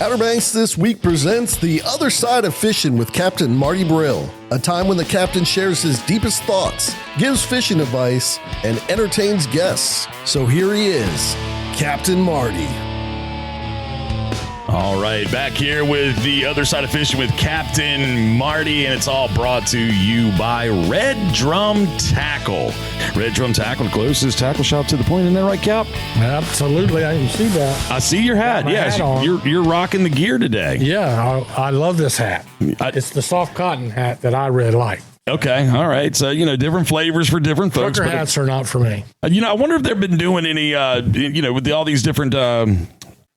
Outer Banks This Week presents The Other Side of Fishing with Captain Marty Brill, a time when the captain shares his deepest thoughts, gives fishing advice, and entertains guests. So here he is, Captain Marty. All right, back here with The Other Side of Fishing with Captain Marty, and it's all brought to you by Red Drum Tackle. Red Drum Tackle, the closest tackle shop to the point. Isn't that right, Cap? Absolutely, I can see that. I see your hat. Yes, you're rocking the gear today. Yeah, I love this hat. It's the soft cotton hat that I really like. Okay, all right. So, different flavors for different folks. Trucker hats are not for me. I wonder if they've been doing any, with all these different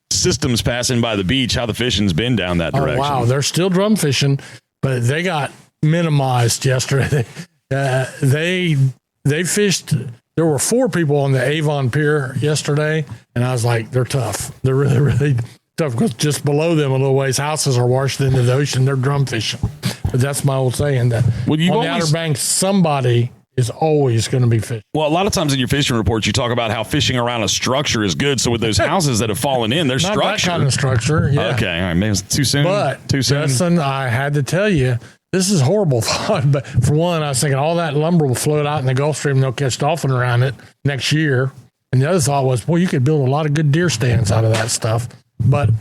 systems passing by the beach, how the fishing's been down that direction. Oh, wow. They're still drum fishing, but they got minimized yesterday. They fished. There were 4 people on the Avon Pier yesterday, and I was like, they're tough. They're really, really tough because just below them a little ways, houses are washed into the ocean. They're drum fishing. But that's my old saying that on the Outer Banks, somebody is always going to be fishing. Well, a lot of times in your fishing reports, you talk about how fishing around a structure is good. So with those houses that have fallen in, their structure. Not that kind of structure, yeah. Okay, all right, maybe it's too soon. But, too soon. Justin, I had to tell you, this is horrible thought. But for one, I was thinking all that lumber will float out in the Gulf Stream and they'll catch dolphin around it next year. And the other thought was, boy, you could build a lot of good deer stands out of that stuff. But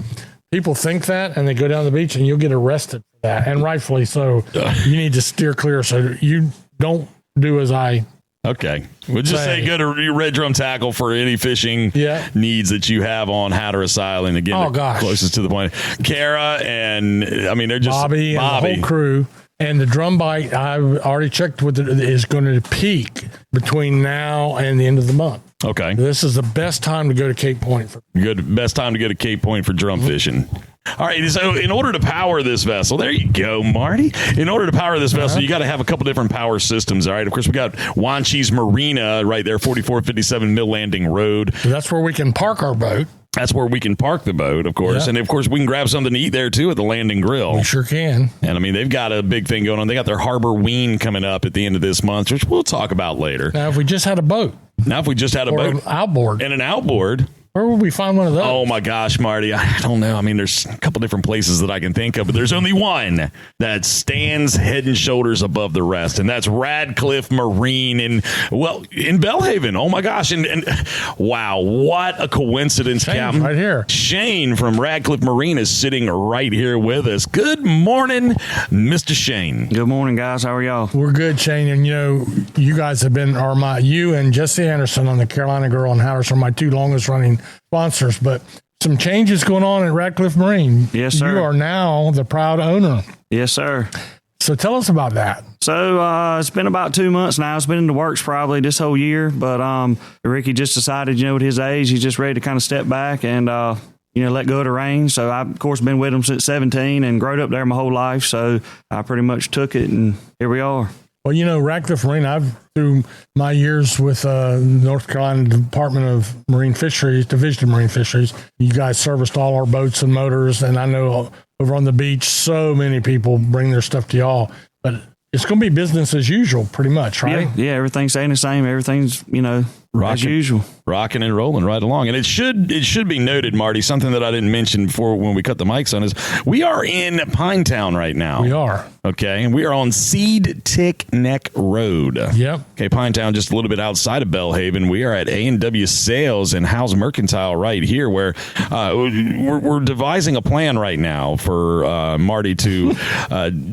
people think that, and they go down to the beach, and you'll get arrested for that, and rightfully so. You need to steer clear so you don't do as I. Okay. We'll just say go to Red Drum Tackle for any fishing needs that you have on Hatteras Island. Again, closest to the point. Kara and, they're just Bobby. And the whole crew. And the drum bite, I've already checked with it, is going to peak between now and the end of the month. Okay. This is the best time to go to Cape Point. Best time to go to Cape Point for drum fishing. All right, so in order to power this vessel, there you go, Marty. In order to power this vessel, you got to have a couple different power systems, all right? Of course, we got Wanchese Marina right there, 4457 Mill Landing Road. So that's where we can park our boat. That's where we can park the boat, of course. Yeah. And, of course, we can grab something to eat there, too, at the Landing Grill. We sure can. And, they've got a big thing going on. They got their Harbor Ween coming up at the end of this month, which we'll talk about later. Now, if we just had a boat. Or an outboard. And an outboard. Where would we find one of those? Oh, my gosh, Marty. I don't know. There's a couple different places that I can think of, but there's only one that stands head and shoulders above the rest, and that's Radcliffe Marine in Belhaven. Oh, my gosh. And wow, what a coincidence, Captain. Right here. Shane from Radcliffe Marine is sitting right here with us. Good morning, Mr. Shane. Good morning, guys. How are y'all? We're good, Shane. And, you guys have been, you and Jesse Anderson on the Carolina Girl and Hatteras are my 2 longest running sponsors, but some changes going on at Radcliffe Marine. Yes, sir. You are now the proud owner. Yes, sir. So tell us about that. So it's been about 2 months now. It's been in the works probably this whole year, but Ricky just decided, at his age, he's just ready to kind of step back and let go of the reins. So I've, of course, been with him since 17 and growed up there my whole life. So I pretty much took it, and here we are. Well, Radcliffe Marine, through my years with North Carolina Department of Marine Fisheries, Division of Marine Fisheries, you guys serviced all our boats and motors, and I know over on the beach, so many people bring their stuff to y'all. But it's going to be business as usual, pretty much, right? Yeah, everything's staying the same. Everything's, as usual. Rocking and rolling right along. And it should be noted, Marty, something that I didn't mention before when we cut the mics on is we are in Pintetown right now. We are. Okay. And we are on Seed Tick Neck Road. Yep. Okay. Pintetown, just a little bit outside of Belhaven. We are at A&W Sales and Howell's Mercantile right here, where we're devising a plan right now for Marty to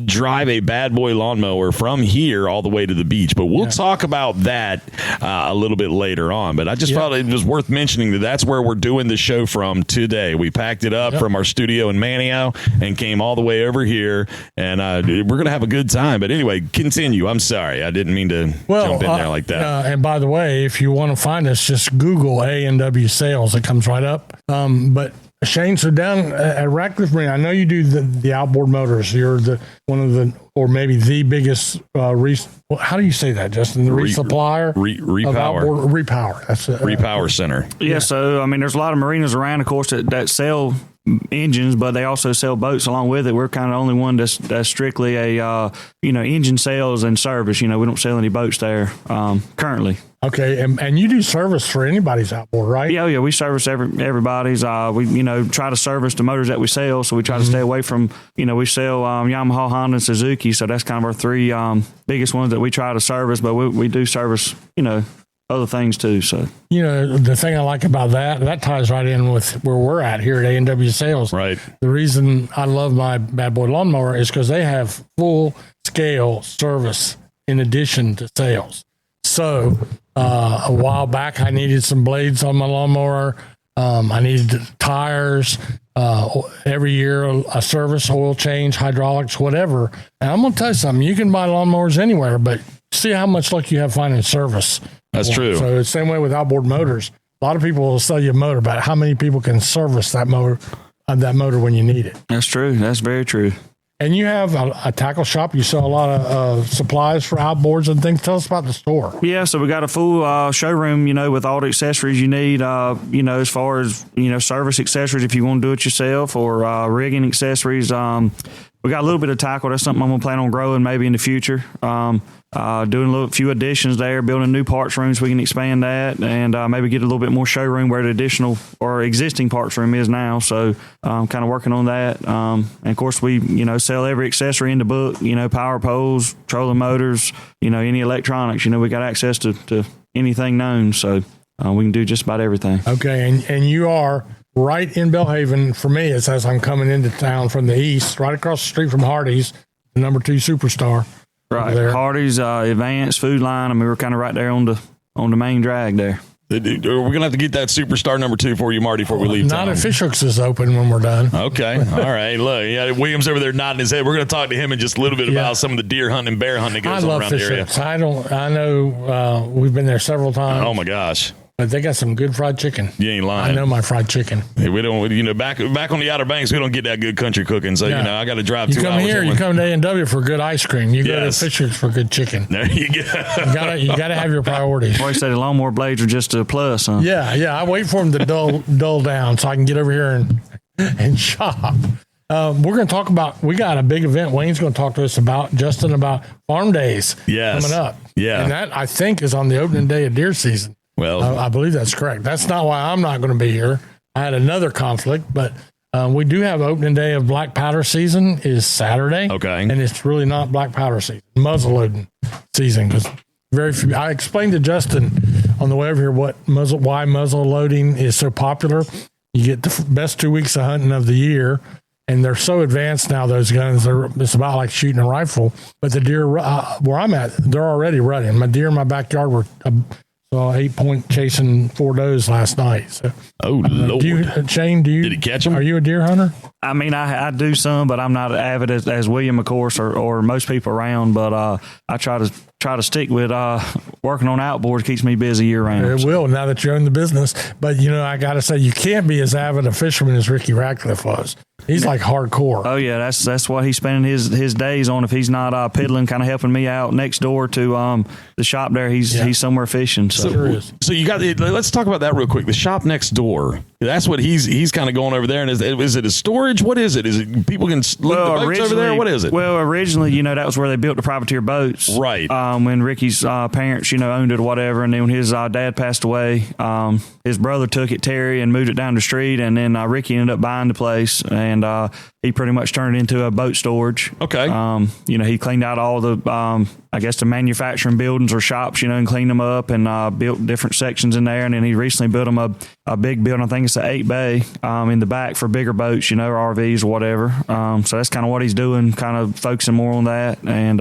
drive a BadBoy lawnmower from here all the way to the beach. But we'll talk about that a little bit later on. But I just thought it was worth mentioning that that's where we're doing the show from today. We packed it up from our studio in Manio and came all the way over here, and we're going to have a good time. But anyway, continue. I'm sorry. I didn't mean to jump in there like that. And by the way, if you want to find us, just Google A&W Sales. It comes right up. But Shane, so down at Radcliffe Marine, I know you do the outboard motors. You're one of the, or maybe the biggest, how do you say that, Justin? The resupplier? Repower. Repower. That's Repower Center. Yeah, so, there's a lot of marinas around, of course, that sell engines, but they also sell boats along with it. We're kind of the only one that's strictly a, engine sales and service. We don't sell any boats there currently. Okay, and you do service for anybody's outboard, right? Yeah, we service everybody's. We try to service the motors that we sell, so we try to stay away from. We sell Yamaha, Honda, and Suzuki, so that's kind of our three biggest ones that we try to service. But we do service other things too. So the thing I like about that ties right in with where we're at here at A&W Sales. Right. The reason I love my BadBoy lawnmower is because they have full scale service in addition to sales. So a while back, I needed some blades on my lawnmower. I needed tires. Every year, a service, oil change, hydraulics, whatever. And I'm going to tell you something. You can buy lawnmowers anywhere, but see how much luck you have finding service. That's true. So it's the same way with outboard motors. A lot of people will sell you a motor, but how many people can service that motor when you need it? That's true. That's very true. And you have a tackle shop. You sell a lot of supplies for outboards and things. Tell us about the store. Yeah, so we got a full showroom, with all the accessories you need, as far as, service accessories if you want to do it yourself, or rigging accessories. We got a little bit of tackle. That's something I'm going to plan on growing maybe in the future. Doing a few additions there, building new parts rooms. We can expand that and maybe get a little bit more showroom where the additional or existing parts room is now. So kind of working on that. And of course, we, sell every accessory in the book, power poles, trolling motors, any electronics. We got access to anything known. So we can do just about everything. Okay. And you are right in Belhaven. For me, it says I'm coming into town from the east, right across the street from Hardee's, the number 2 superstar. Right, Hardee's, Advanced Food Line. I mean, we're kind of right there on the main drag there. We're gonna have to get that superstar number 2 for you, Marty, before we leave town. Not if Fishhooks is open when we're done. Okay, all right. Look, William's over there nodding his head. We're gonna talk to him in just a little bit about some of the deer hunting and bear hunting that goes on around the area. I know we've been there several times. Oh my gosh. But they got some good fried chicken. You ain't lying. I know my fried chicken. Hey, we don't, back on the Outer Banks, we don't get that good country cooking. So, I got to drive 2 hours. You come here, you come to A&W for good ice cream. You go to Fishers for good chicken. There you go. You gotta have your priorities. Boy, you say the lawnmower blades are just a plus, huh? Yeah. I wait for them to dull down so I can get over here and shop. We're going to talk about, we got a big event Wayne's going to talk to us about, Justin, about farm days coming up. Yeah. And that, I think, is on the opening day of deer season. Well, I believe that's correct. That's not why I'm not going to be here. I had another conflict, but we do have opening day of black powder season is Saturday. Okay. And it's really not black powder season, muzzle loading season, because very few. I explained to Justin on the way over here why muzzle loading is so popular. You get the best 2 weeks of hunting of the year, and they're so advanced now, those guns. It's about like shooting a rifle. But the deer where I'm at, they're already running. My deer in my backyard were 8-point chasing 4 does last night. So, Lord. Shane, did he catch them? Are you a deer hunter? I mean, I do some, but I'm not avid as William, of course, or most people around. But I try to stick with working on outboards. Keeps me busy year round. It will now that you own the business. But I got to say, you can't be as avid a fisherman as Ricky Radcliffe was. He's like hardcore. Oh yeah, that's what he's spending his days on. If he's not piddling, kind of helping me out next door to the shop there, he's somewhere fishing. So you got. Let's talk about that real quick. The shop next door. That's what he's kind of going over there. And is it a storage? What is it? Is it people can load the boats over there? What is it? Well, originally, that was where they built the privateer boats. Right. When Ricky's parents, owned it or whatever, and then when his dad passed away, his brother took it, Terry, and moved it down the street, and then Ricky ended up buying the place, and he pretty much turned it into a boat storage. Okay. He cleaned out all the, the manufacturing buildings or shops, and cleaned them up and built different sections in there, and then he recently built them a big building. I think it's an 8-bay in the back for bigger boats, or RVs or whatever. So that's kind of what he's doing, kind of focusing more on that, and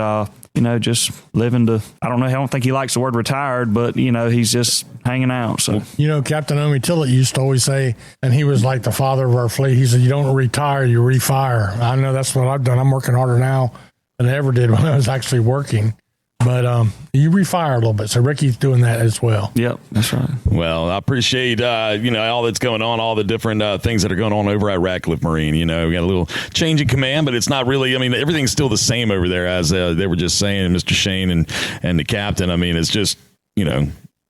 just living to, I don't think he likes the word retired, but, he's just hanging out. So, Captain Omi Tillett used to always say, and he was like the father of our fleet, he said, you don't retire, you refire. I know that's what I've done. I'm working harder now than I ever did when I was actually working. But you refire a little bit. So Ricky's doing that as well. Yep, that's right. Well, I appreciate, all that's going on, all the different things that are going on over at Radcliffe Marine. We got a little change in command, but it's not really, everything's still the same over there, as they were just saying, Mr. Shane and the captain. It's just,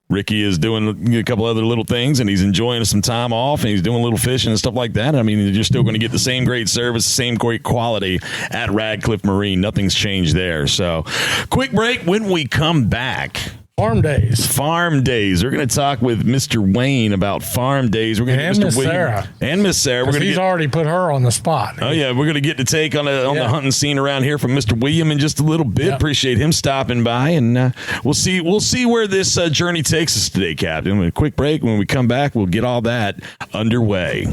Ricky is doing a couple other little things, and he's enjoying some time off, and he's doing a little fishing and stuff like that. You're still going to get the same great service, same great quality at Radcliffe Marine. Nothing's changed there. So, quick break. When we come back, Farm days. Farm days. We're going to talk with Mr. Wayne about farm days. We're going to And get Miss Mr. William Sarah. and Miss Sarah. We're going to He's already put her on the spot. Oh yeah, we're going to get to take on the hunting scene around here from Mr. William in just a little bit. Yep. Appreciate him stopping by, and we'll see where this journey takes us today, Captain. A quick break. When we come back, we'll get all that underway.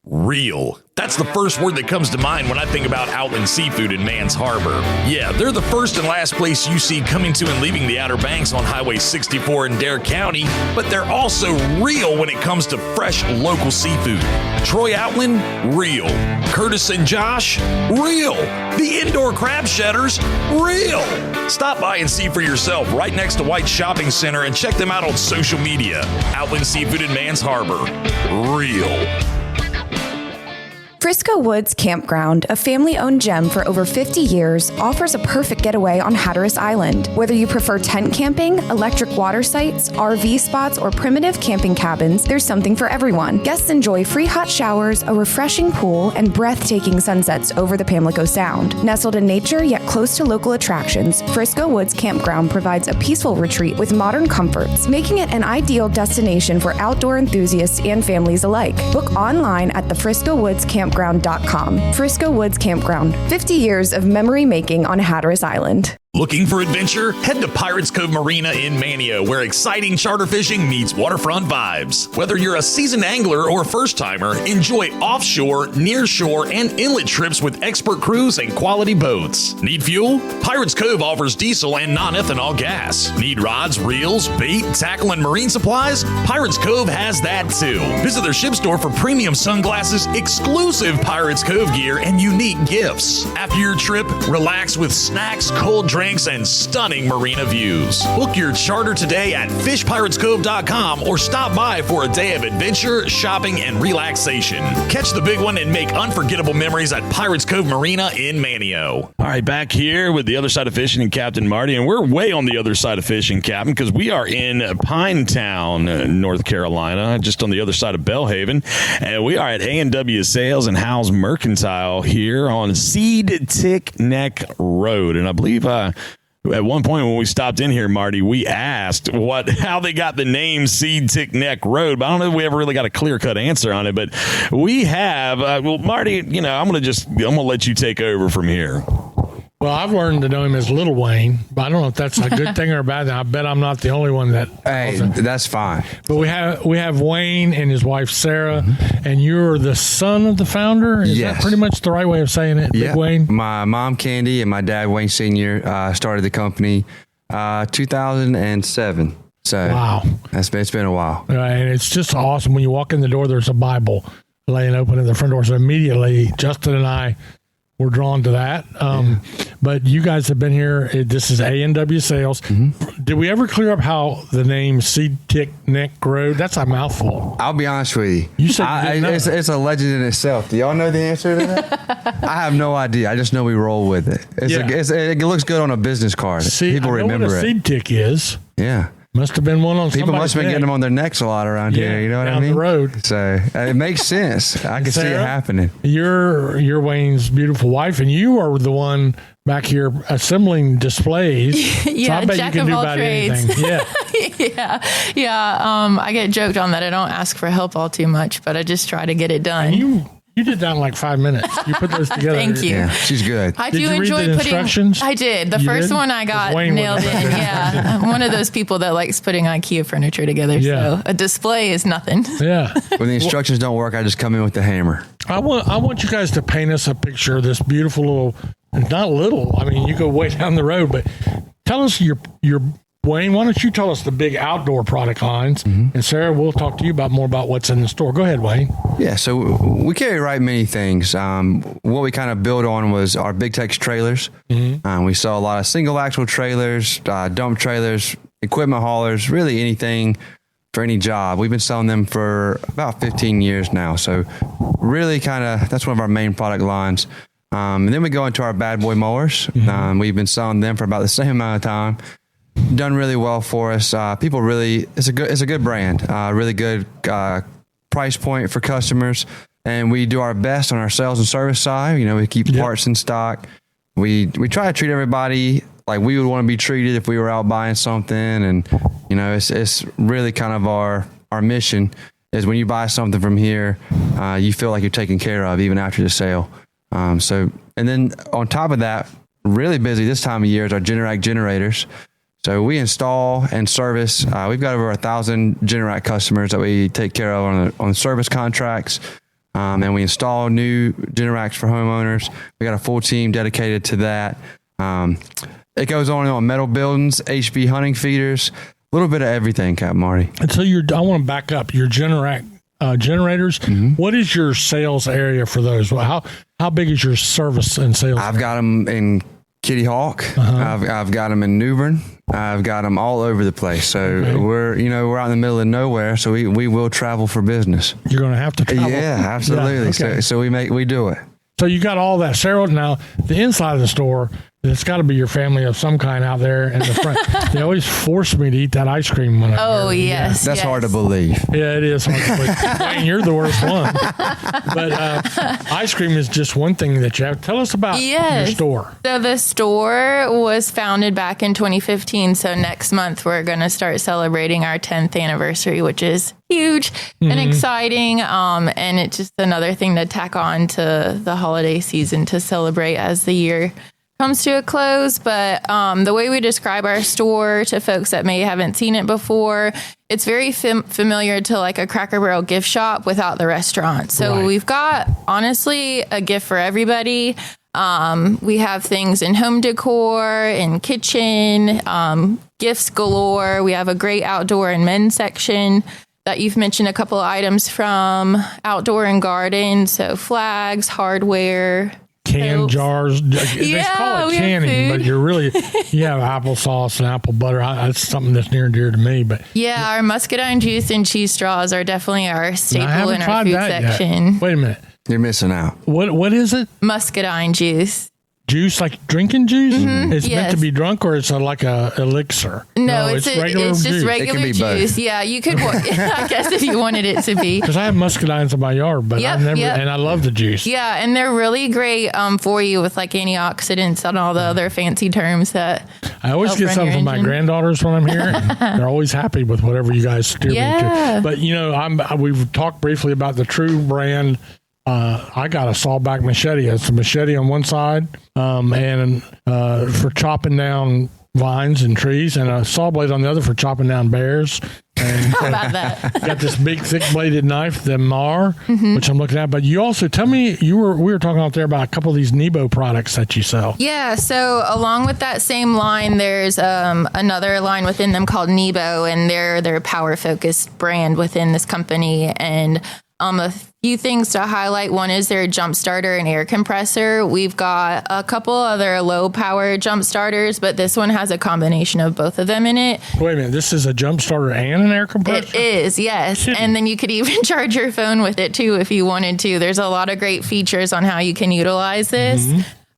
Real. That's the first word that comes to mind when I think about Outland Seafood in Mans Harbor. Yeah, they're the first and last place you see coming to and leaving the Outer Banks on Highway 64 in Dare County, but they're also real when it comes to fresh local seafood. Troy Outland, real. Curtis and Josh, real. The indoor crab shedders, real. Stop by and see for yourself right next to White Shopping Center and check them out on social media. Outland Seafood in Mans Harbor, real. Frisco Woods Campground, a family-owned gem for over 50 years, offers a perfect getaway on Hatteras Island. Whether you prefer tent camping, electric water sites, RV spots, or primitive camping cabins, there's something for everyone. Guests enjoy free hot showers, a refreshing pool, and breathtaking sunsets over the Pamlico Sound. Nestled in nature yet close to local attractions, Frisco Woods Campground provides a peaceful retreat with modern comforts, making it an ideal destination for outdoor enthusiasts and families alike. Book online at the Frisco Woods Campground.com. Frisco Woods Campground, 50 years of memory making on Hatteras Island. Looking for adventure? Head to Pirates Cove Marina in Mania, where exciting charter fishing meets waterfront vibes. Whether you're a seasoned angler or first-timer, enjoy offshore, nearshore, and inlet trips with expert crews and quality boats. Need fuel? Pirates Cove offers diesel and non-ethanol gas. Need rods, reels, bait, tackle, and marine supplies? Pirates Cove has that too. Visit their ship store for premium sunglasses, exclusive Pirates Cove gear, and unique gifts. After your trip, relax with snacks, cold drinks, and stunning marina views. Book your charter today at fishpiratescove.com or stop by for a day of adventure, shopping, and relaxation. Catch the big one and make unforgettable memories at Pirates Cove Marina in Manio. All right, back here with the other side of fishing and Captain Marty, and we're way on the other side of fishing, Captain, because we are in Pintetown, North Carolina, just on the other side of Belhaven, and we are at A&W Sales and Howell's Mercantile here on Seed Tick Neck Road, and I believe at one point when we stopped in here, Marty, we asked how they got the name Seed Tick Neck Road, but I don't know if we ever really got a clear-cut answer on it, but we have. Well, Marty, I'm going to let you take over from here. Well, I've learned to know him as Little Wayne, but I don't know if that's a good thing or a bad thing. I bet I'm not the only one that. Hey, that's fine. But we have Wayne and his wife Sarah, and you're the son of the founder. Is that pretty much the right way of saying it? Yeah. Big Wayne. My mom Candy and my dad Wayne Senior started the company 2007. So wow, it's been a while. And it's just awesome when you walk in the door. There's a Bible laying open at the front door. So immediately, Justin and I were drawn to that. But you guys have been here. This is A&W Sales. Did we ever clear up how the name Seed Tick Neck Road? That's a mouthful. I'll be honest with you. You said you didn't know. It's a legend in itself. Do y'all know the answer to that? I have no idea. I just know we roll with it. It looks good on a business card. People remember what a seed tick is. Yeah. Must have been one on People must have been getting them on their necks a lot around here. You know what I mean? Down the road. So it makes sense. I can see it happening. You're Wayne's beautiful wife, and you are the one back here assembling displays. Yeah, so I bet jack you can of do all about trades. anything. Yeah. I get joked on that I don't ask for help all too much, but I just try to get it done. You did that in like 5 minutes. You put those together. Thank you. Yeah, she's good. I Did do you read enjoy the putting instructions? I did. The You first did? one I got Wayne nailed in. wouldn't. Yeah. I'm one of those people that likes putting IKEA furniture together. Yeah. So a display is nothing. Yeah. When the instructions don't work, I just come in with the hammer. I want you guys to paint us a picture of this beautiful little, not little, I mean, you go way down the road, but tell us your Wayne, why don't you tell us the big outdoor product lines, and Sarah, we'll talk to you more about what's in the store. Go ahead, Wayne. Yeah, so we carry many things. What we kind of built on was our Big Tex trailers. We sell a lot of single axle trailers, dump trailers, equipment haulers, really anything for any job. We've been selling them for about 15 years now. So really that's one of our main product lines. And then we go into our BadBoy mowers. We've been selling them for about the same amount of time. Done really well for us. People really, it's a good brand, really good price point for customers. And we do our best on our sales and service side. We keep parts in stock. We try to treat everybody like we would want to be treated if we were out buying something. And, you know, it's really kind of our mission is when you buy something from here, you feel like you're taken care of even after the sale. And then on top of that, really busy this time of year is our Generac generators. So we install and service. We've got over 1,000 Generac customers that we take care of on service contracts. And we install new Generacs for homeowners. We got a full team dedicated to that. It goes on metal buildings, HV hunting feeders, a little bit of everything, Cap Marty. And so I want to back up your Generac generators. Mm-hmm. What is your sales area for those? Well, how big is your service and sales? I've got them in Kitty Hawk. I've got them in New Bern. I've got them all over the place. So we're out in the middle of nowhere. So we will travel for business. You're going to have to travel. Yeah, absolutely. Yeah, okay. So we do it. So you got all that, Sarah. Now the inside of the store, it's got to be your family of some kind out there in the front. They always force me to eat that ice cream when yes. That's hard to believe. Yeah, it is hard to believe. Wayne, you're the worst one. But ice cream is just one thing that you have. Tell us about your store. So the store was founded back in 2015. So next month we're going to start celebrating our 10th anniversary, which is huge and exciting. And it's just another thing to tack on to the holiday season to celebrate as the year comes to a close. But the way we describe our store to folks that may haven't seen it before, it's very familiar to like a Cracker Barrel gift shop without the restaurant. So we've got honestly a gift for everybody. We have things in home decor, in kitchen, gifts galore. We have a great outdoor and men's section that you've mentioned a couple of items from, outdoor and garden. So flags, hardware, canned jars. They call it canning, but you have applesauce and apple butter. That's something that's near and dear to me. But our muscadine juice and cheese straws are definitely our staple in our food section. Wait a minute. You're missing out. What is it? Muscadine juice. Juice, like drinking juice? Mm-hmm. It's meant to be drunk, or it's like a elixir? No, it's just regular juice. Both. Yeah, you could, I guess if you wanted it to be. Because I have muscadines in my yard, but I've never, and I love the juice. Yeah, and they're really great for you with like antioxidants and all the other fancy terms that I always get something from my granddaughters when I'm here. They're always happy with whatever you guys steer me to. But, we've talked briefly about the True brand. I got a sawback machete. It's a machete on one side, and for chopping down vines and trees, and a saw blade on the other for chopping down bears. And how about that? Got this big, thick-bladed knife, the Mar, which I'm looking at. But you also tell me we were talking out there about a couple of these Nebo products that you sell. Yeah. So along with that same line, there's another line within them called Nebo, and they're their power-focused brand within this company. And a few things to highlight. One is their jump starter and air compressor. We've got a couple other low power jump starters, but this one has a combination of both of them in it. Wait a minute. This is a jump starter and an air compressor? It is, yes. And then you could even charge your phone with it too if you wanted to. There's a lot of great features on how you can utilize this.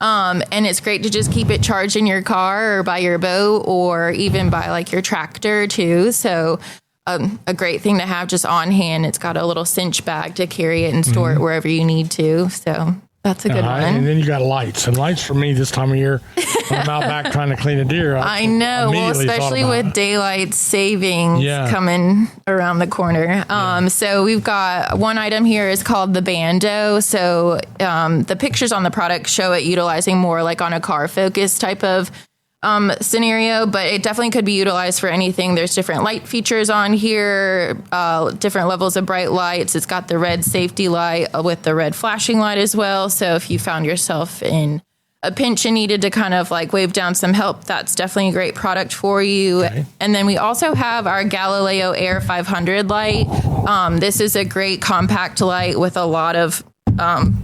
And it's great to just keep it charged in your car or by your boat or even by like your tractor too. So a great thing to have just on hand. It's got a little cinch bag to carry it and store it wherever you need to. So that's a good one. And then you got lights. And lights for me this time of year, when I'm out back trying to clean a deer. I know. Well, especially with daylight savings coming around the corner. So we've got one item here is called the Bando. So the pictures on the product show it utilizing more like on a car focused type of scenario, but it definitely could be utilized for anything. There's different light features on here, different levels of bright lights. It's got the red safety light with the red flashing light as well. So if you found yourself in a pinch and needed to kind of like wave down some help, that's definitely a great product for you. Okay. And then we also have our Galileo Air 500 light. This is a great compact light with a lot of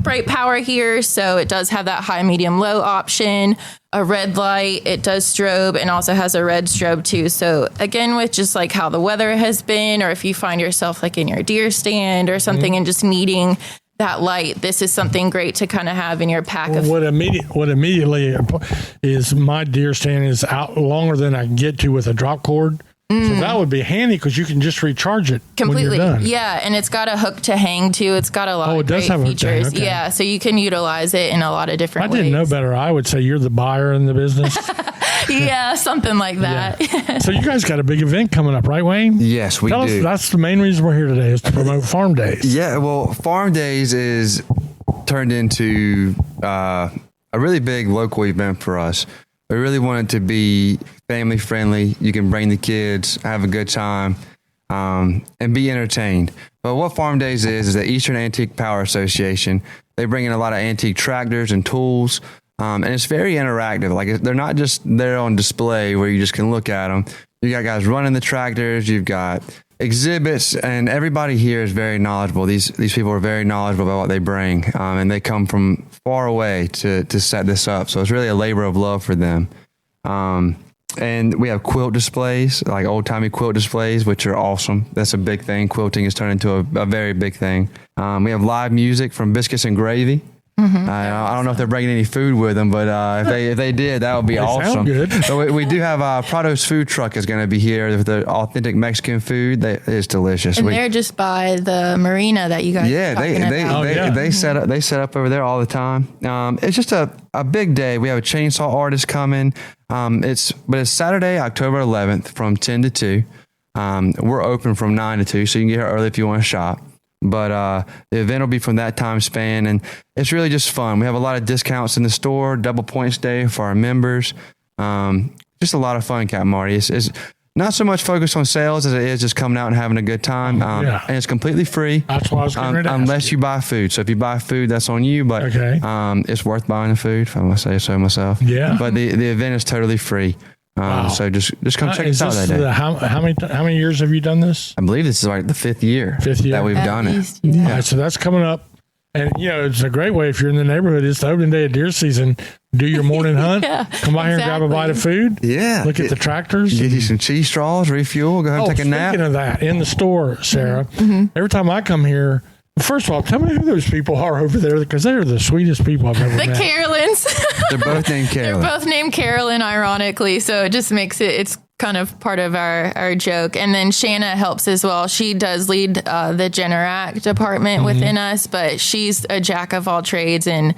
bright power here. So it does have that high, medium, low option, a red light. It does strobe and also has a red strobe too. So again, with just like how the weather has been, or if you find yourself like in your deer stand or something and just needing that light, this is something great to kind of have in your pack. What immediately is my deer stand is out longer than I can get to with a drop cord. So that would be handy because you can just recharge it completely. When you're done. Yeah, and it's got a hook to hang too. It's got a lot of great features. Okay. Yeah, so you can utilize it in a lot of different ways. I didn't know better. I would say you're the buyer in the business. Yeah, something like that. Yeah. So you guys got a big event coming up, right, Wayne? Yes, we Tell do. us, that's the main reason we're here today, is to promote Farm Days. Yeah, well, Farm Days is turned into a really big local event for us. We really want it to be family friendly. You can bring the kids, have a good time, and be entertained. But what Farm Days is the Eastern Antique Power Association. They bring in a lot of antique tractors and tools, and it's very interactive. Like, they're not just there on display where you just can look at them. You got guys running the tractors. You've got exhibits, and everybody here is very knowledgeable. These people are very knowledgeable about what they bring, and they come from far away to set this up. So it's really a labor of love for them. And we have quilt displays, like old-timey quilt displays, which are awesome. That's a big thing. Quilting has turned into a very big thing. We have live music from Biscuits and Gravy. I don't know if they're bringing any food with them, but if they did, that would be awesome. Sound good. So we do have Prado's food truck is going to be here with the authentic Mexican food. It's delicious. And they're just by the marina that you guys. Yeah, they set up over there all the time. It's just a big day. We have a chainsaw artist coming. It's Saturday, October 11th from 10 to 2. We're open from 9 to 2, so you can get here early if you want to shop. But the event will be from that time span, and it's really just fun. We have a lot of discounts in the store, double points day for our members. Just a lot of fun, Capt Marty. It's not so much focused on sales as it is just coming out and having a good time. And it's completely free. That's what I was getting ready to ask unless you buy food. So if you buy food, that's on you. But it's worth buying the food, if I must say so myself. Yeah. But the event is totally free. Wow. So just come check us out that day. How many years have you done this? I believe this is like the fifth year that we've done it. Yeah. All right, so that's coming up. And, it's a great way if you're in the neighborhood. It's the opening day of deer season. Do your morning hunt. Come by here and grab a bite of food. Yeah. Look at the tractors. Get you some cheese straws, refuel, go ahead and take a nap. Speaking of that, in the store, Sarah, every time I come here, first of all, tell me who those people are over there, because they're the sweetest people I've ever met. The Carolins. They're both named Carolyn. They're both named Carolyn, ironically. So it just makes it's kind of part of our joke. And then Shanna helps as well. She does lead the Generac department within us, but she's a jack of all trades and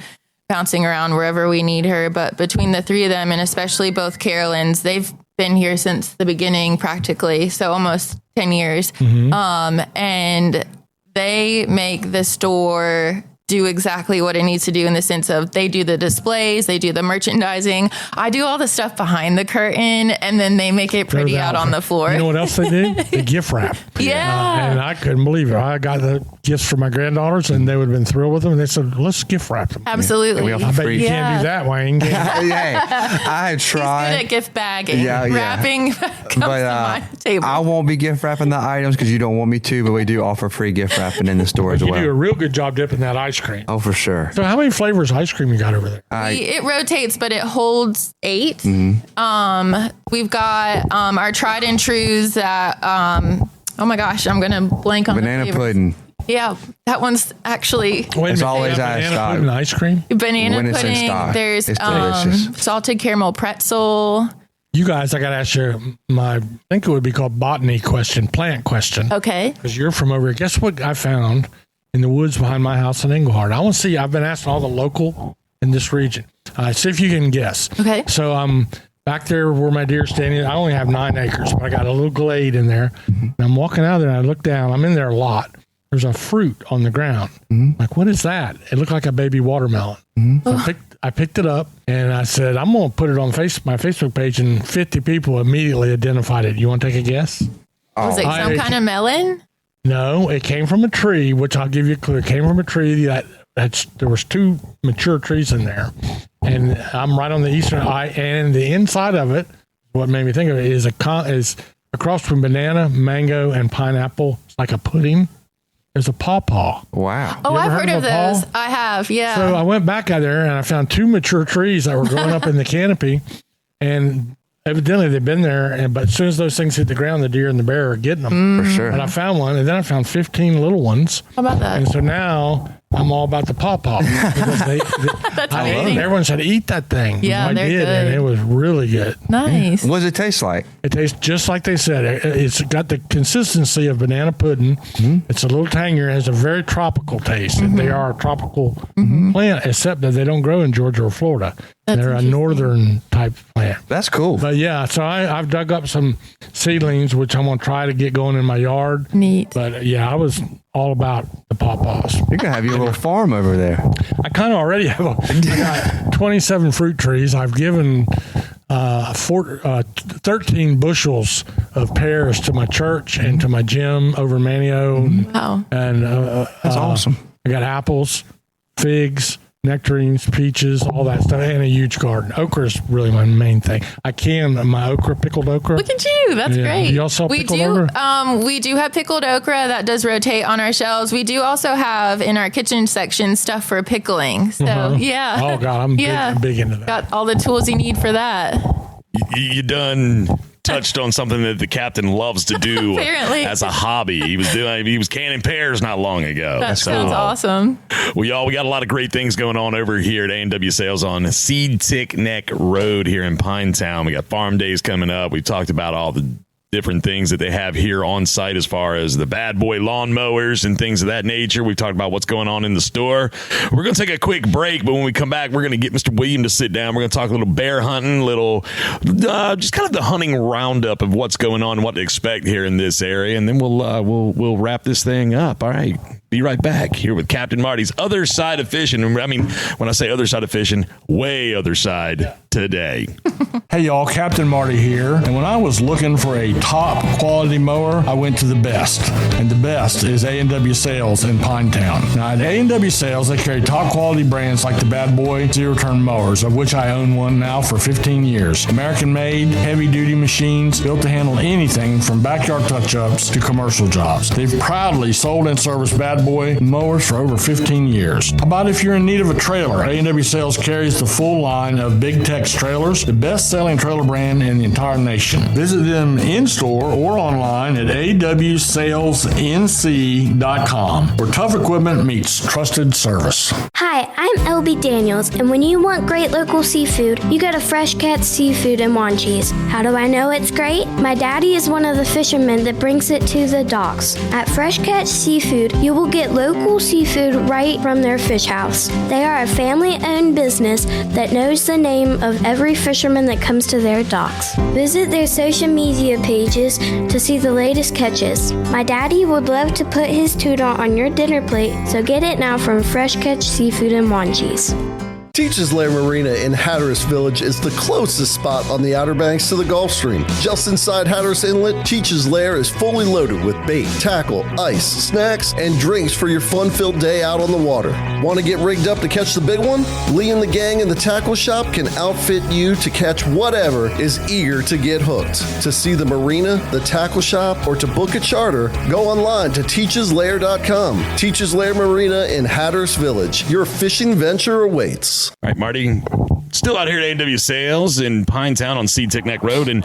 bouncing around wherever we need her. But between the three of them, and especially both Carolyns, they've been here since the beginning practically. So almost 10 years. And they make the store do exactly what it needs to do, in the sense of they do the displays, they do the merchandising. I do all the stuff behind the curtain, and then they make it pretty out on the floor. You know what else they do? They gift wrap. Yeah. And I couldn't believe it. I got the gifts for my granddaughters, and they would have been thrilled with them. And they said, let's gift wrap them. Absolutely. Yeah. I bet you can't do that, Wayne. Hey, I tried. He's good at gift bagging. Wrapping comes to my table. I won't be gift wrapping the items because you don't want me to, but we do offer free gift wrapping in the store as well. You do a real good job dipping that ice cream. Oh, for sure. So how many flavors of ice cream you got over there? It rotates, but it holds 8. We've got our tried and trues that, oh my gosh, I'm going to blank on banana the pudding. Yeah, that one's actually It's always out of stock. Pudding ice cream? Banana When it's in pudding. stock, There's it's delicious. salted caramel pretzel. You guys, I got to ask you I think it would be called botany question, plant question. Okay. Because you're from over here. Guess what I found in the woods behind my house in Englehart? I want to see. I've been asking all the local in this region. See if you can guess. Okay. So I'm back there where my deer standing. I only have 9 acres, but I got a little glade in there. And I'm walking out there and I look down. I'm in there a lot. There's a fruit on the ground. Like, what is that? It looked like a baby watermelon. So I picked it up and I said, I'm going to put it on my Facebook page, and 50 people immediately identified it. You want to take a guess? Was it some kind of melon? No, it came from a tree, which I'll give you a clue. It came from a tree there was 2 mature trees in there. And I'm right on the eastern eye, and the inside of it, what made me think of it is is a cross between banana, mango, and pineapple. It's like a pudding. There's a pawpaw. Wow. Oh, I've heard of those. Paw? I have, yeah. So I went back out there and I found 2 mature trees that were growing up in the canopy, and evidently they've been there. But as soon as those things hit the ground, the deer and the bear are getting them. For sure. And I found one, and then I found 15 little ones. How about that? And so now I'm all about the pawpaw. That's amazing. Everyone said, eat that thing. Yeah, I they're did, good. and it was really good. Nice. What does it taste like? It tastes just like they said. It's got the consistency of banana pudding. It's a little tangier. It has a very tropical taste. They are a tropical plant, except that they don't grow in Georgia or Florida. They're a northern type plant. That's cool. But yeah, so I've dug up some seedlings, which I'm going to try to get going in my yard. Neat. But yeah, I was all about the pawpaws. You're going to have your little farm over there. I kind of already have I got 27 fruit trees. I've given 13 bushels of pears to my church and to my gym over in Manio. Wow. And that's awesome. I got apples, figs, nectarines, peaches, all that stuff, and a huge garden. Okra is really my main thing. I can my okra, pickled okra. Look at you. That's great. Do y'all sell pickled okra? We do have pickled okra that does rotate on our shelves. We do also have in our kitchen section stuff for pickling. So yeah. Oh God, I'm big into that. Got all the tools you need for that. You done touched on something that the captain loves to do Apparently. as a hobby. He was canning pears not long ago. That sounds awesome. We got a lot of great things going on over here at A&W Sales on Seed Tick Neck Road here in Pintetown. We got farm days coming up. We talked about all the different things that they have here on site as far as the BadBoy lawn mowers and things of that nature. We've talked about what's going on in the store. We're going to take a quick break, but when we come back, we're going to get Mr. William to sit down. We're going to talk a little bear hunting, just kind of the hunting roundup of what's going on and what to expect here in this area, and then we'll wrap this thing up. All right. Be right back here with Captain Marty's Other Side of Fishing. I mean, when I say other side of fishing, way other side today. Hey, y'all, Captain Marty here. And when I was looking for a top quality mower, I went to the best. And the best is A&W Sales in Pintetown. Now, at A&W Sales, they carry top quality brands like the BadBoy zero-turn mowers, of which I own one now for 15 years. American-made, heavy-duty machines built to handle anything from backyard touch-ups to commercial jobs. They've proudly sold and serviced BadBoy mowers for over 15 years. How about if you're in need of a trailer? A&W Sales carries the full line of Big Tex trailers, the best-selling trailer brand in the entire nation. Visit them in-store or online at awsalesnc.com, where tough equipment meets trusted service. Hi, I'm LB Daniels, and when you want great local seafood, you go to Fresh Catch Seafood in Wanchese. How do I know it's great? My daddy is one of the fishermen that brings it to the docks. At Fresh Catch Seafood, you will get local seafood right from their fish house. They are a family-owned business that knows the name of every fisherman that comes to their docks. Visit their social media pages to see the latest catches. My daddy would love to put his tuna on your dinner plate, so get it now from Fresh Catch Seafood in Wanchese. Teachers Lair Marina in Hatteras Village is the closest spot on the Outer Banks to the Gulf Stream. Just inside Hatteras Inlet, Teachers Lair is fully loaded with bait, tackle, ice, snacks, and drinks for your fun-filled day out on the water. Want to get rigged up to catch the big one? Lee and the gang in the tackle shop can outfit you to catch whatever is eager to get hooked. To see the marina, the tackle shop, or to book a charter, go online to teacheslair.com. Teachers Lair Marina in Hatteras Village. Your fishing venture awaits. All right, Marty, still out here at A&W Sales in Pintetown on Seed Tick Neck Road. And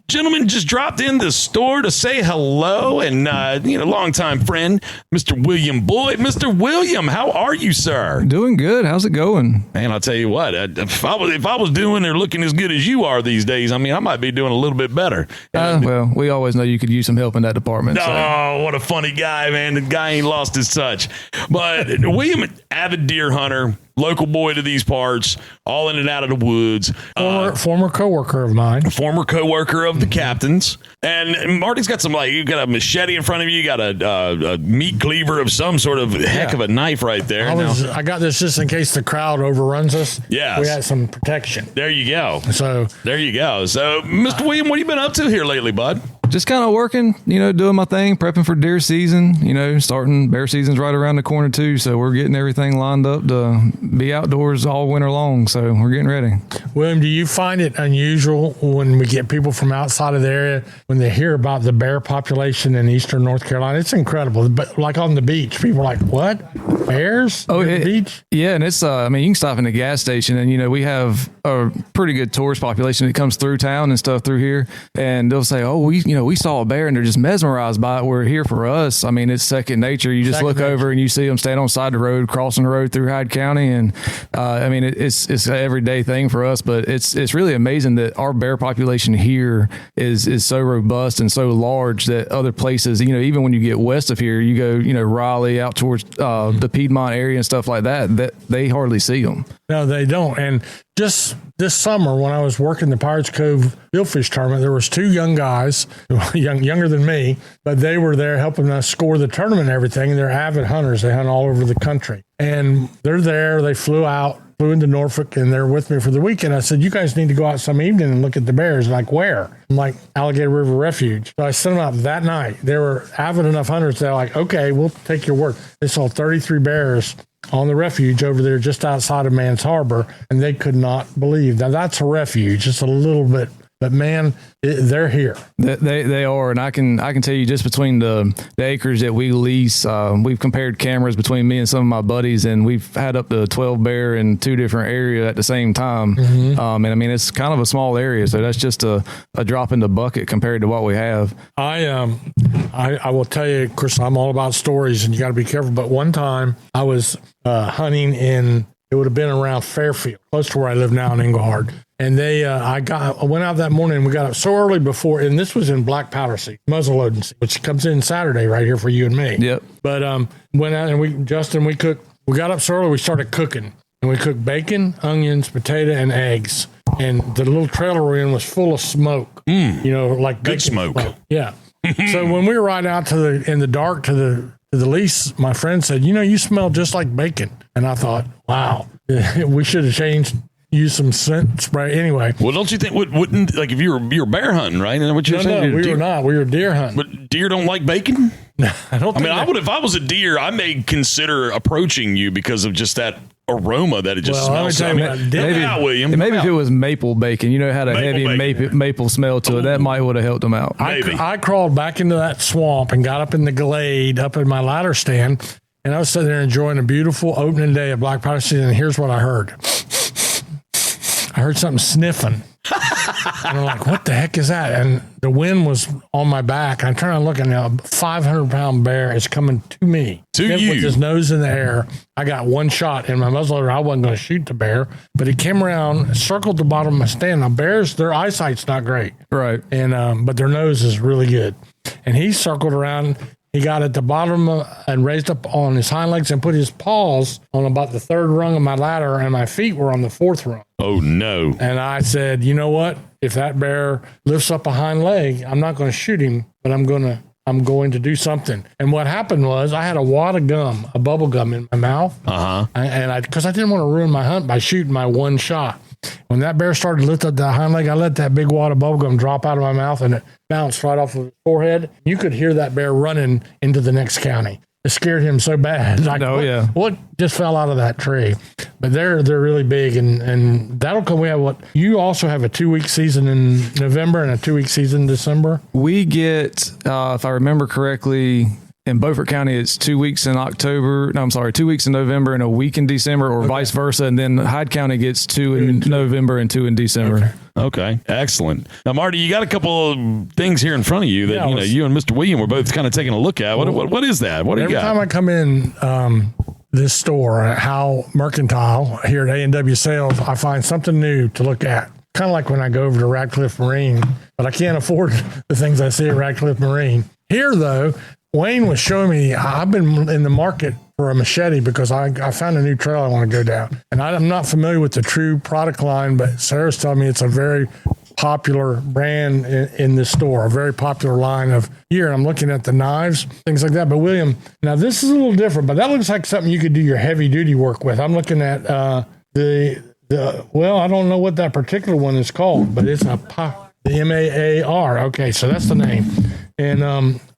gentleman just dropped in the store to say hello. And, longtime friend, Mr. William Boyd. Mr. William, how are you, sir? Doing good. How's it going? Man, I'll tell you what, if I was doing or looking as good as you are these days, I mean, I might be doing a little bit better. Well, we always know you could use some help in that department. Oh, what a funny guy, man. The guy ain't lost his touch. But William, avid deer hunter, local boy to these parts, all in and out of the woods. Former coworker of mine. Former coworker of the captain's. And Marty's got you got a machete in front of you. You got a meat cleaver of some sort of heck of a knife right there. I got this just in case the crowd overruns us. Yes. We had some protection. There you go. So, Mr. William, what have you been up to here lately, bud? Just kind of working, doing my thing, prepping for deer season, starting bear season's right around the corner too. So we're getting everything lined up to be outdoors all winter long. So we're getting ready. William, do you find it unusual when we get people from outside of the area, when they hear about the bear population in eastern North Carolina? It's incredible. But like on the beach, people are like, what? Bears? Oh, the beach? Yeah. And it's, you can stop in the gas station and, we have a pretty good tourist population that comes through town and stuff through here. And they'll say, oh, we saw a bear and they're just mesmerized by it. We're here for us. I mean, it's second nature. You just look over and you see them standing on the side of the road, crossing the road through Hyde County. And, it's an everyday thing for us. but it's really amazing that our bear population here is so robust and so large that other places, even when you get west of here, you go, Raleigh out towards the Piedmont area and stuff like that they hardly see them. No, they don't. And just this summer, when I was working the Pirates Cove billfish tournament, there was 2 young guys, younger than me, but they were there helping us score the tournament and everything. And they're avid hunters. They hunt all over the country. And they're there. They flew into Norfolk, and they're with me for the weekend. I said, you guys need to go out some evening and look at the bears. Like, where? I'm like, Alligator River Refuge. So I sent them out that night. They were avid enough hunters. They're like, okay, we'll take your word. They saw 33 bears on the refuge over there just outside of Mans Harbor, and they could not believe. Now, that's a refuge. It's a little bit, but man, they're here. They are, and I can tell you just between the acres that we lease, we've compared cameras between me and some of my buddies, and we've had up to 12 bear in 2 different areas at the same time. Mm-hmm. And I mean, it's kind of a small area, so that's just a drop in the bucket compared to what we have. I will tell you, Chris, I'm all about stories, and you got to be careful. But one time I was hunting it would have been around Fairfield, close to where I live now in Englehart. And I went out that morning, and we got up so early before, and this was in black powder season, muzzle loading season, which comes in Saturday right here for you and me. Yep. But went out and we cooked. We got up so early, we started cooking, and we cooked bacon, onions, potato, and eggs. And the little trailer we're in was full of smoke. Like good smoke. Yeah. So when we were riding out in the dark to the lease, my friend said, you smell just like bacon. And I thought, wow, we should have used some scent spray anyway. Well, don't you think wouldn't like if you were bear hunting, right? And what you're saying? No, we were not. We were deer hunting. But deer don't like bacon? No, I don't. I would if I was a deer, I may consider approaching you because of just that aroma that it just smells. Maybe if it was maple bacon, it had a heavy maple smell to it. That might would have helped them out. I crawled back into that swamp and got up in the glade up in my ladder stand, and I was sitting there enjoying a beautiful opening day of black powder season. And here's what I heard. I heard something sniffing. And I'm like, what the heck is that? And the wind was on my back. I'm trying to look, and a 500-pound bear is coming to me. With his nose in the air. I got one shot in my muzzleloader. I wasn't going to shoot the bear, but he came around, circled the bottom of my stand. Now, bears, their eyesight's not great. Right. And but their nose is really good. And he circled around. He got at the bottom and raised up on his hind legs and put his paws on about the 3rd rung of my ladder, and my feet were on the 4th rung. Oh, no. And I said, you know what? If that bear lifts up a hind leg, I'm not going to shoot him, but I'm going to do something. And what happened was I had a wad of gum, a bubble gum in my mouth. Uh-huh. And because I didn't want to ruin my hunt by shooting my one shot. When that bear started to lift up that hind leg, I let that big wad of bubble gum drop out of my mouth, and it bounced right off of his forehead. You could hear that bear running into the next county. It scared him so bad. Like, what just fell out of that tree? But they're really big, and that'll come. We have you also have a 2-week season in November and a 2-week season in December. We get, if I remember correctly, in Beaufort County, it's 2 weeks in October. No, I'm sorry, 2 weeks in November and a week in December, or vice versa. And then Hyde County gets 2 in November and 2 in December. Okay, excellent. Now, Marty, you got a couple of things here in front of you that you and Mr. William were both kind of taking a look at. What is that? What do you got? Every time I come in this store, Howell Mercantile here at A&W Sales, I find something new to look at. Kind of like when I go over to Radcliffe Marine, but I can't afford the things I see at Radcliffe Marine. Here, though, Wayne was showing me, I've been in the market for a machete because I found a new trail I want to go down. And I'm not familiar with the true product line, but Sarah's telling me it's a very popular brand in this store, a very popular line of gear. And I'm looking at the knives, things like that. But William, now this is a little different, but that looks like something you could do your heavy duty work with. I'm looking at I don't know what that particular one is called, but it's the MAAR. Okay, so that's the name. And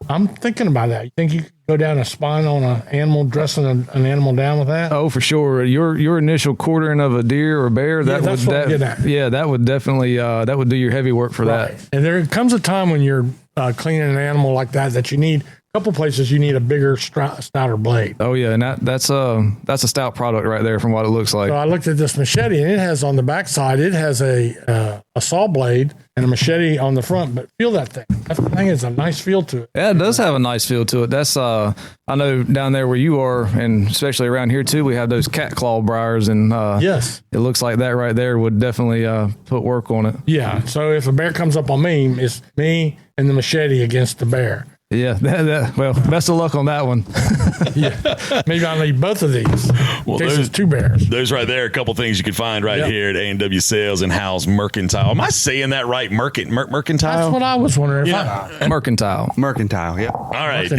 I'm thinking about that. You think you could go down a spine on an animal, dressing an animal down with that? Oh, for sure. Your initial quartering of a deer or bear, that would definitely that would do your heavy work for that. And there comes a time when you're cleaning an animal like that you need a couple places. You need a bigger, stouter blade. Oh yeah, and that's a stout product right there from what it looks like. So I looked at this machete, and it has on the backside, it has a a saw blade and a machete on the front, but feel that thing. That thing has a nice feel to it. Yeah, it does have a nice feel to it. That's I know down there where you are, and especially around here too, we have those cat claw briars, and yes, it looks like that right there would definitely put work on it. Yeah. So if a bear comes up on me, it's me and the machete against the bear. Yeah, well, best of luck on that one. Yeah, maybe I'll need both of these. Well, there's 2 bears. Those right there, a couple things you can find right here at A&W Sales and Howell's Mercantile. Am I saying that right? Mercantile? That's what I was wondering. Mercantile. Mercantile, yeah. All right.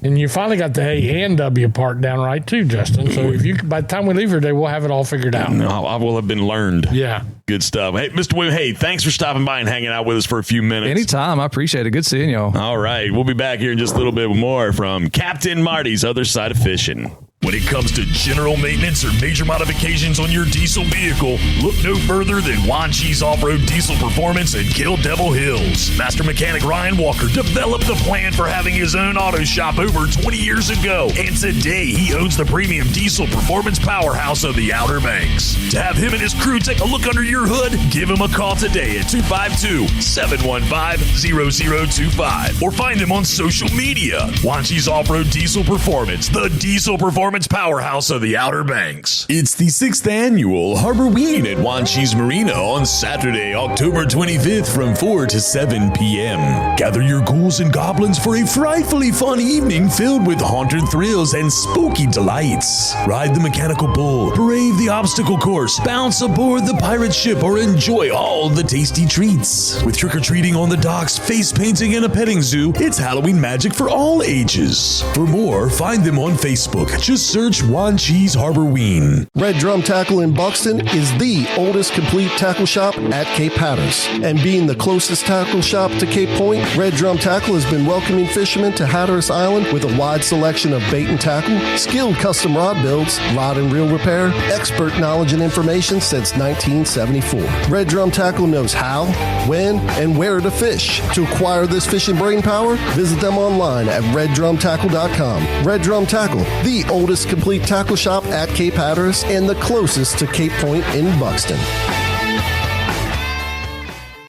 and you finally got the A&W part down right too, Justin. So if you, by the time we leave here today, we'll have it all figured out. No, I will have been learned. Yeah. Good stuff. Hey, Mr. William, hey, thanks for stopping by and hanging out with us for a few minutes. Anytime. I appreciate it. Good seeing y'all. All right. We'll be back here in just a little bit more from Captain Marty's Other Side of Fishing. When it comes to general maintenance or major modifications on your diesel vehicle, look no further than Wanchi's Off-Road Diesel Performance in Kill Devil Hills. Master mechanic Ryan Walker developed the plan for having his own auto shop over 20 years ago, and today he owns the premium diesel performance powerhouse of the Outer Banks. To have him and his crew take a look under your hood, give him a call today at 252-715-0025 or find him on social media. Wanchi's Off-Road Diesel Performance, the diesel performance powerhouse of the Outer Banks. It's the 6th annual Harborween at Wanchi's Marina on Saturday, October 25th from 4 to 7 p.m. Gather your ghouls and goblins for a frightfully fun evening filled with haunted thrills and spooky delights. Ride the mechanical bull, brave the obstacle course, bounce aboard the pirate ship, or enjoy all the tasty treats. With trick-or-treating on the docks, face painting, and a petting zoo, it's Halloween magic for all ages. For more, find them on Facebook. Just search Wanchi's Harborween. Red Drum Tackle in Buxton is the oldest complete tackle shop at Cape Hatteras. And being the closest tackle shop to Cape Point, Red Drum Tackle has been welcoming fishermen to Hatteras Island with a wide selection of bait and tackle, skilled custom rod builds, rod and reel repair, expert knowledge and information since 1974. Red Drum Tackle knows how, when, and where to fish. To acquire this fishing brain power, visit them online at reddrumtackle.com. Red Drum Tackle, the oldest complete tackle shop at Cape Hatteras and the closest to Cape Point in Buxton.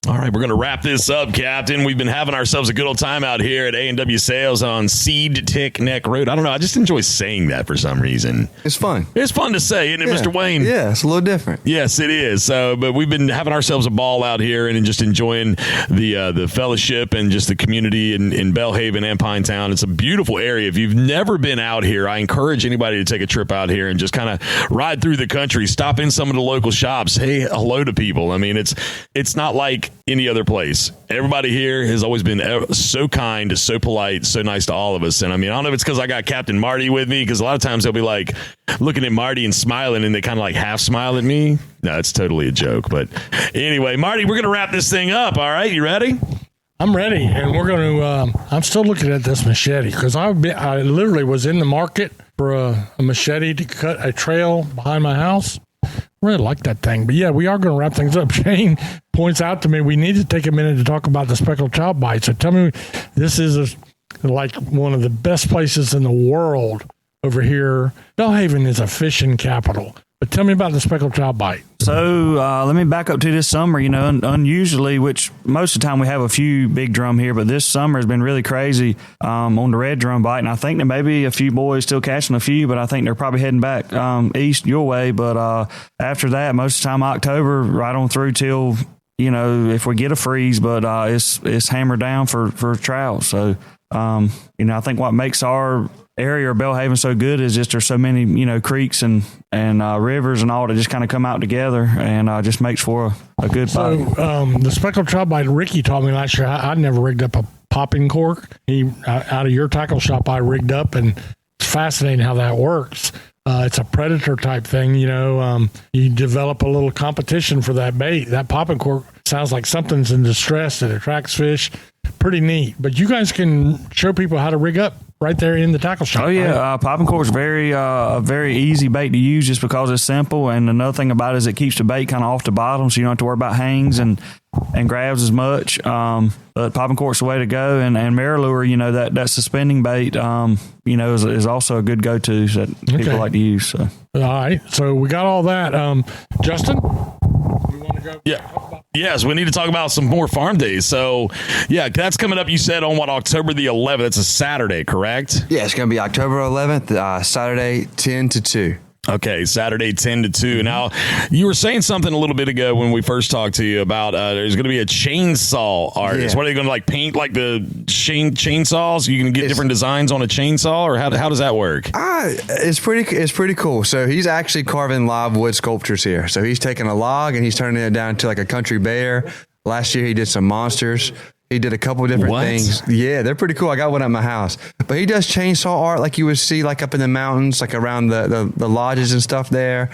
All right, we're going to wrap this up, Captain. We've been having ourselves a good old time out here at A&W Sales on Seed Tick Neck Road. I don't know. I just enjoy saying that for some reason. It's fun. It's fun to say, isn't it, Mr. Wayne? Yeah, it's a little different. Yes, it is. So, but we've been having ourselves a ball out here and just enjoying the fellowship and just the community in Belhaven and Pintetown. It's a beautiful area. If you've never been out here, I encourage anybody to take a trip out here and just kind of ride through the country, stop in some of the local shops, say hello to people. I mean, it's not like any other place. Everybody here has always been so kind, so polite, so nice to all of us. And I mean, I don't know if it's because I got Captain Marty with me, because a lot of times they'll be like looking at Marty and smiling, and they kind of like half smile at me. No, it's totally a joke. But anyway, Marty, we're going to wrap this thing up. All right, you ready? I'm ready, and we're going to. I'm still looking at this machete because I literally was in the market for a machete to cut a trail behind my house. Really like that thing. But yeah, we are going to wrap things up. Shane points out to me we need to take a minute to talk about the speckled trout bite. So tell me, this is like one of the best places in the world over here. Belhaven is a fishing capital. But tell me about the speckled trout bite. So let me back up to this summer. You know, unusually, which most of the time we have a few big drum here, but this summer has been really crazy on the red drum bite. And I think there may be a few boys still catching a few, but I think they're probably heading back east your way. But after that, most of the time October, right on through till, you know, if we get a freeze, but it's hammered down for trout. So, you know, I think what makes our area of Belhaven so good is just there's so many, you know, creeks and rivers and all that just kind of come out together and just makes for a good bite. So the speckled trout bite, Ricky taught me last year, I'd never rigged up a popping cork. Out of your tackle shop, I rigged up, and it's fascinating how that works. It's a predator type thing, you know. You develop a little competition for that bait. That popping cork sounds like something's in distress that attracts fish. Pretty neat. But you guys can show people how to rig up right there in the tackle shop. Oh yeah, popping cork is a very easy bait to use just because it's simple. And another thing about it is it keeps the bait kind of off the bottom, so you don't have to worry about hangs and grabs as much. But popping cork's the way to go. And MirrOlure, you know, that suspending bait, you know, is also a good go-to that people like to use. So. All right, so we got all that. Justin? Yes, we need to talk about some more farm days. So, yeah, that's coming up, you said, on October the 11th. It's a Saturday, correct? Yeah, it's going to be October 11th, Saturday, 10 to 2. Okay, Saturday 10 to 2. Now, you were saying something a little bit ago when we first talked to you about there's going to be a chainsaw artist. Yeah. What are they going to paint the chainsaws? You can get different designs on a chainsaw, or how does that work? It's pretty cool. So he's actually carving live wood sculptures here. So he's taking a log and he's turning it down to a country bear. Last year he did some monsters. He did a couple of different things. Yeah, they're pretty cool. I got one at my house. But he does chainsaw art like you would see up in the mountains, around the lodges and stuff there.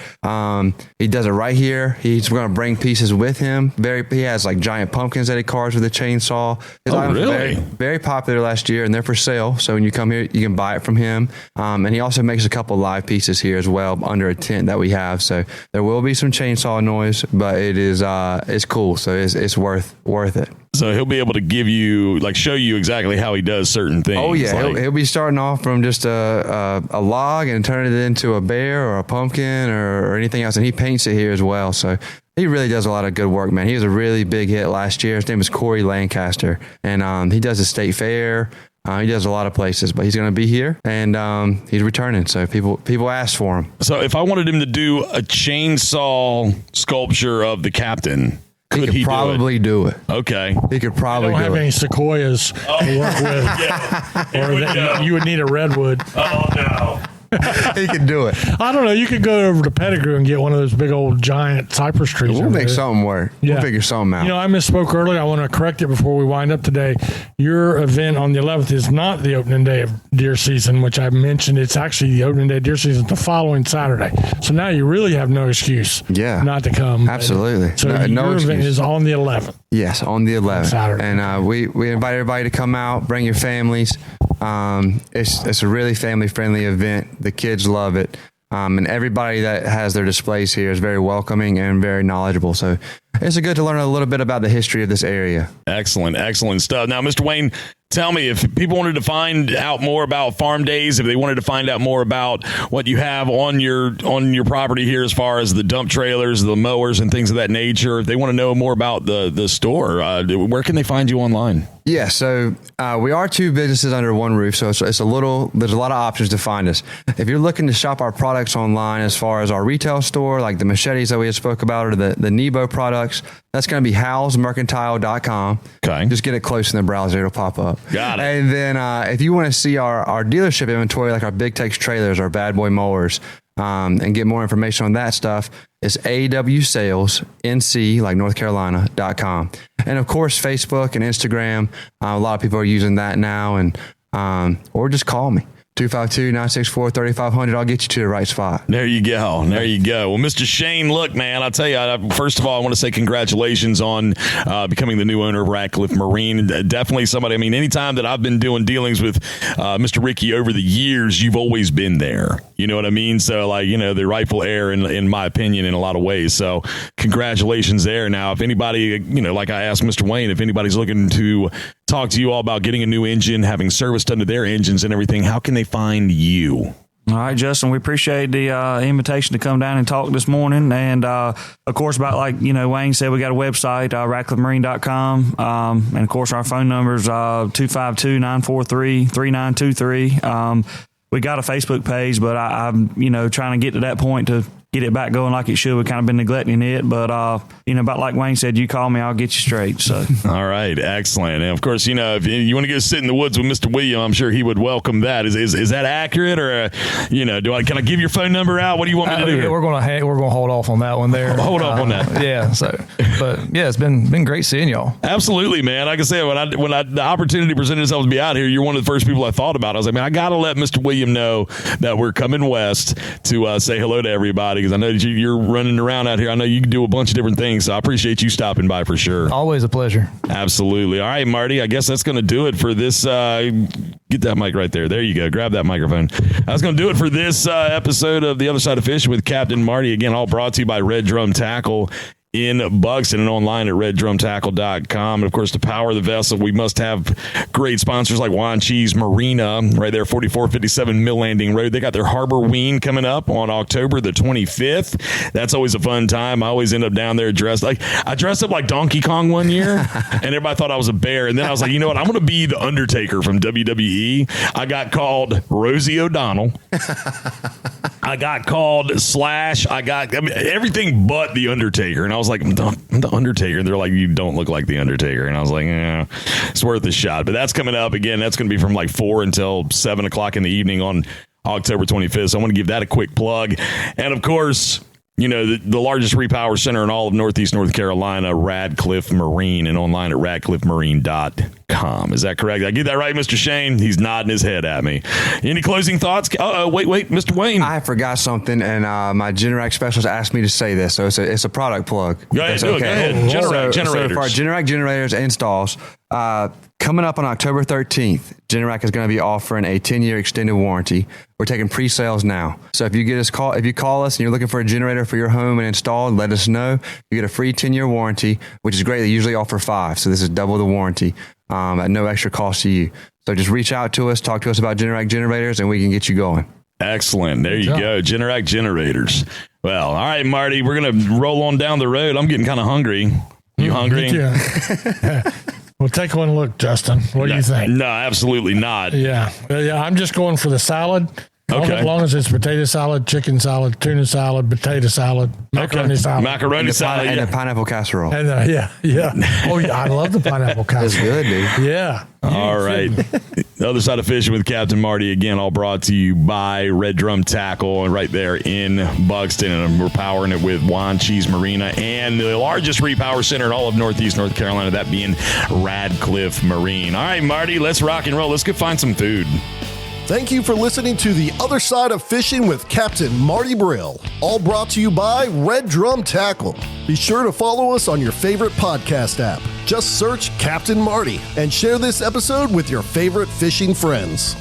He does it right here. He's going to bring pieces with him. He has giant pumpkins that he carves with a chainsaw. His items were very, very popular last year, and they're for sale. So when you come here, you can buy it from him. And he also makes a couple live pieces here as well under a tent that we have. So there will be some chainsaw noise, but it's cool. So it's worth it. So he'll be able to give you, show you exactly how he does certain things. Oh, yeah. He'll be starting off from just a log and turning it into a bear or a pumpkin or anything else. And he paints it here as well. So he really does a lot of good work, man. He was a really big hit last year. His name is Corey Lancaster. And he does the state fair. He does a lot of places, but he's going to be here, and he's returning. So people ask for him. So if I wanted him to do a chainsaw sculpture of the captain, could he probably do it? Okay. He could probably do it. I don't have any sequoias to work with. You would need a redwood. Oh, no. He could do it. I don't know. You could go over to Pettigrew and get one of those big old giant cypress trees. We'll make something work. Yeah. We'll figure something out. I misspoke earlier. I want to correct it before we wind up today. Your event on the 11th is not the opening day of deer season, which I mentioned. It's actually the opening day of deer season the following Saturday. So now you really have no excuse not to come. Absolutely. So your event is on the 11th. Yes, on the 11th. Saturday. And we invite everybody to come out, bring your families. It's a really family-friendly event. The kids love it. And everybody that has their displays here is very welcoming and very knowledgeable. So it's good to learn a little bit about the history of this area. Excellent stuff. Now, Mr. Wayne, tell me, if people wanted to find out more about farm days, if they wanted to find out more about what you have on your property here as far as the dump trailers, the mowers, and things of that nature, if they want to know more about the store, where can they find you online? Yeah, so we are two businesses under one roof, so there's a lot of options to find us. If you're looking to shop our products online, as far as our retail store, like the machetes that we just spoke about, or the Nebo products, that's going to be howellsmercantile.com. Okay. Just get it close in the browser, it'll pop up. Got it. And then if you want to see our dealership inventory, like our Big Tex trailers, our BadBoy mowers, and get more information on that stuff, it's AW Sales, NC, like North Carolina.com. And of course, Facebook and Instagram. A lot of people are using that now, and or just call me. 252-964-3500. I'll get you to the right spot. There you go. Well, Mr. Shane, look, man, I'll tell you, first of all, I want to say congratulations on becoming the new owner of Radcliffe Marine. Definitely somebody, anytime that I've been doing dealings with Mr. Ricky over the years, you've always been there. You know what I mean? So, the rightful heir, in my opinion, in a lot of ways. So, congratulations there. Now, if anybody, like I asked Mr. Wayne, if anybody's looking to talk to you all about getting a new engine, having service done to their engines and everything, how can they find you? All right, Justin, we appreciate the invitation to come down and talk this morning. And, of course, Wayne said, we got a website, radcliffemarine.com. And, of course, our phone number is 252-943-3923. We got a Facebook page, but I'm trying to get to that point to get it back going like it should. We've kind of been neglecting it, but about like Wayne said, you call me, I'll get you straight. So, all right, excellent. And of course, if you want to go sit in the woods with Mr. William, I'm sure he would welcome that. Is that accurate, or can I give your phone number out? What do you want me to do? Yeah, we're going to hold off on that one there. Hold off on that. Yeah. So, but yeah, it's been great seeing y'all. Absolutely, man. Like I said, when the opportunity presented itself to be out here, you're one of the first people I thought about. I was like, man, I got to let Mr. William know that we're coming west to say hello to everybody, because I know that you're running around out here. I know you can do a bunch of different things, so I appreciate you stopping by for sure. Always a pleasure. Absolutely. All right, Marty, I guess that's going to do it for this. Get that mic right there. There you go. Grab that microphone. That's going to do it for this episode of The Other Side of Fishing with Captain Marty. Again, all brought to you by Red Drum Tackle in Buxton and online at reddrumtackle.com. And of course, to power the vessel, we must have great sponsors like Juan Cheese Marina right there, 4457 Mill Landing Road. They got their Harbor Ween coming up on October the 25th. That's always a fun time. I always end up down there dressed like I dressed up like Donkey Kong one year, and everybody thought I was a bear. And then I was like, you know what? I'm going to be the Undertaker from WWE. I got called Rosie O'Donnell. I got called Slash. Everything but the Undertaker. And I was like, I'm the Undertaker. And they're like, you don't look like the Undertaker. And I was like, it's worth a shot. But that's coming up again. That's going to be from like 4 until 7 o'clock in the evening on October 25th. So I want to give that a quick plug. And of course, you know, the largest repower center in all of Northeast North Carolina, Radcliffe Marine, and online at radcliffemarine.com. Is that correct? Did I get that right, Mr. Shane? He's nodding his head at me. Any closing thoughts? Wait, Mr. Wayne. I forgot something, and my Generac specialist asked me to say this, so it's a product plug. Go ahead, do it. Go ahead. Generators. So for our Generac generators installs, coming up on October 13th, Generac is going to be offering a 10-year extended warranty. We're taking pre-sales now. So if you call us and you're looking for a generator for your home and install, let us know. You get a free 10-year warranty, which is great. They usually offer 5, so this is double the warranty at no extra cost to you. So just reach out to us, talk to us about Generac generators, and we can get you going. Excellent. There you go. Generac generators. Well, all right, Marty, we're going to roll on down the road. I'm getting kind of hungry. You hungry? Yeah. Well, take one look, Justin. What do you think? No, absolutely not. Yeah. I'm just going for the salad. Okay. As long as it's potato salad, chicken salad, tuna salad, potato salad, macaroni salad. Macaroni salad. And a pineapple casserole. And yeah. Oh, yeah. I love the pineapple casserole. That's good, dude. Yeah. All right. The Other Side of Fishing with Captain Marty, again, all brought to you by Red Drum Tackle right there in Buxton. And we're powering it with Juan Cheese Marina and the largest repower center in all of Northeast North Carolina, that being Radcliffe Marine. All right, Marty, let's rock and roll. Let's go find some food. Thank you for listening to The Other Side of Fishing with Captain Marty Brill, all brought to you by Red Drum Tackle. Be sure to follow us on your favorite podcast app. Just search Captain Marty and share this episode with your favorite fishing friends.